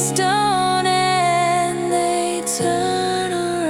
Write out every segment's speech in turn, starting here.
stone and they turn around.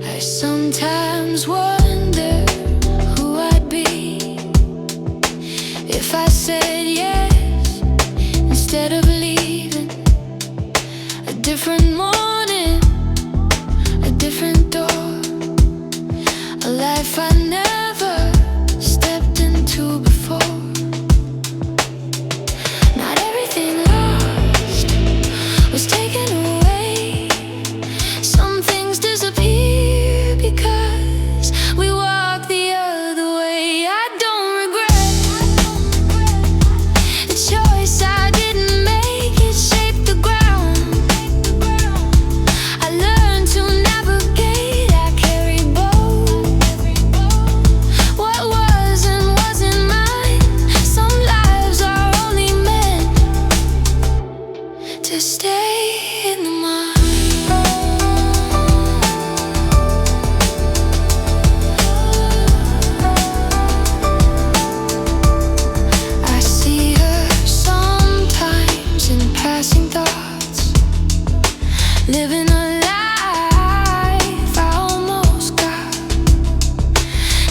I sometimes wonder who I'd be if I said yes instead of leaving. A different morning, a different door, a life I never stepped into before. Not everything lost was taken away. Some things disappear because we walk the other way. I don't regret the choice I didn't make. It shaped the ground I learned to navigate. I carry both what was and wasn't mine. Some lives are only meant to stay in the mind. I see her sometimes in passing thoughts, living a life I almost got.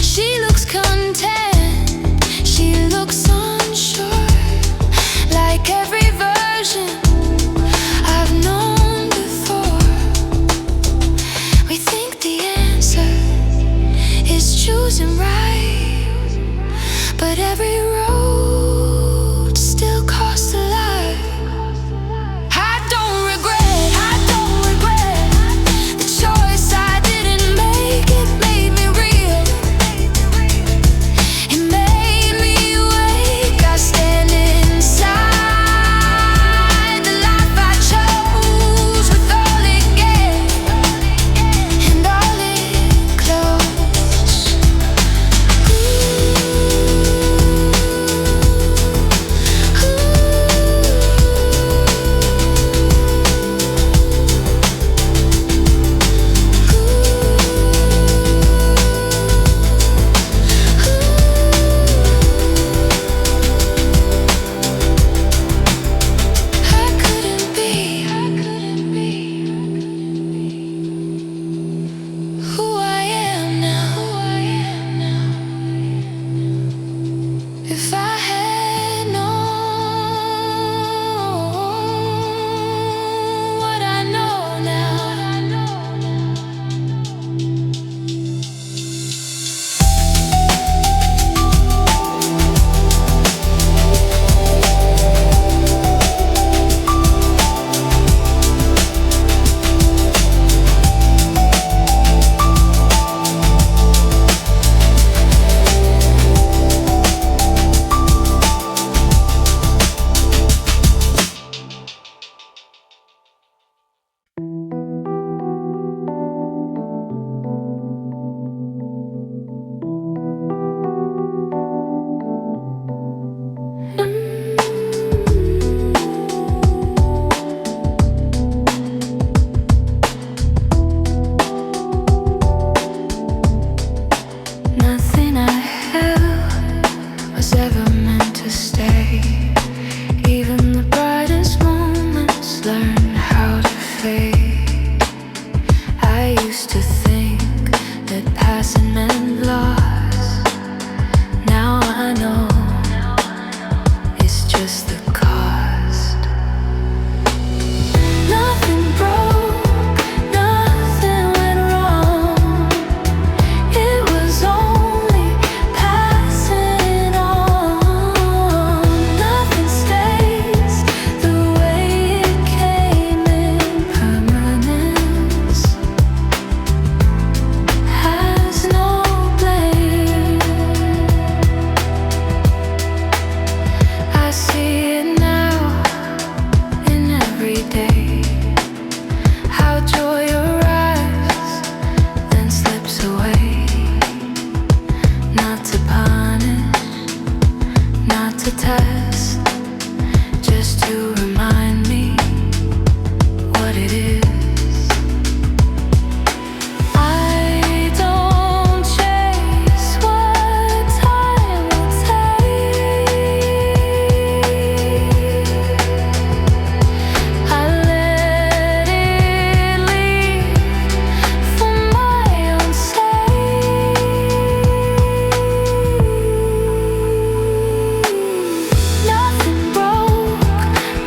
She looks content, she looks unsure, like every version I've known before. We think the answer is choosing right, but every road still costs a life. I don't regret the choice I didn't make. It made me real, it made me awake. I stand inside the life I chose, with all it gave and all it closed. I couldn't be who I am now. If I had known what I know now. to test, just to remind me what it is. I don't chase what time will take. I let it leave for my own sake. Nothing broke,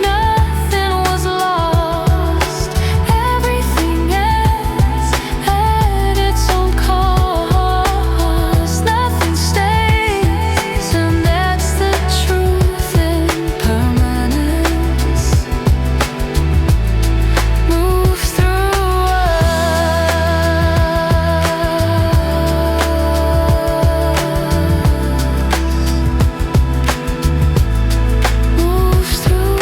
nothing was lost. Everything ends at its own cost. Nothing stays, and that's the truth. Impermanence move through moves through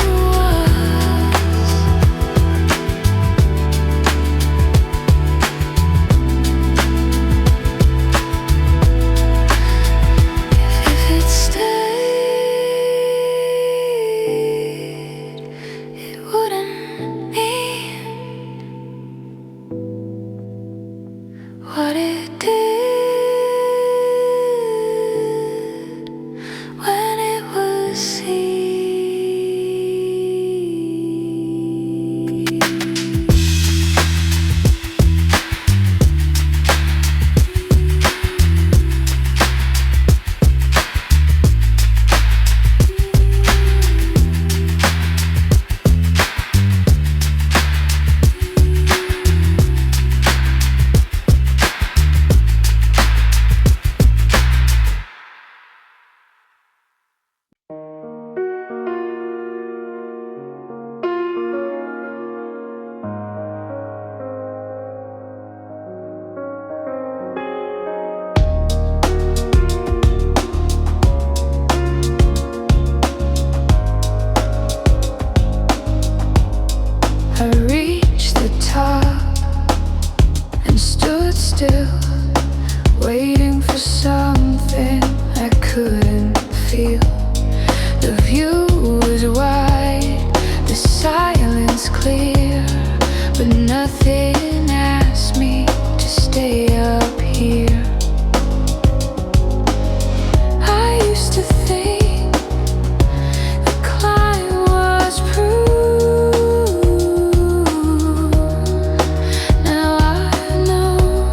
If it stayed, it wouldn't mean what it did when it was seen. I reached the top and stood still, waiting for something I couldn't feel. The view was wide, the silence clear, but nothing asked me to stay up here. I used to think the climb was proof. Now I know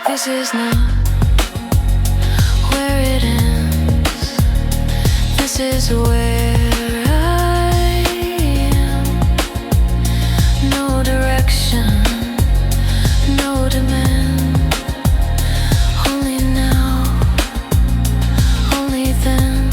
This is not where it ends. This is where I am. No direction, no demand. Only now, only then.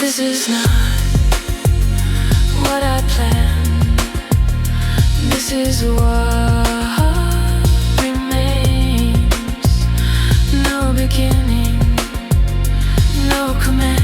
This is not what I planned. This is what remains. No beginning, no command.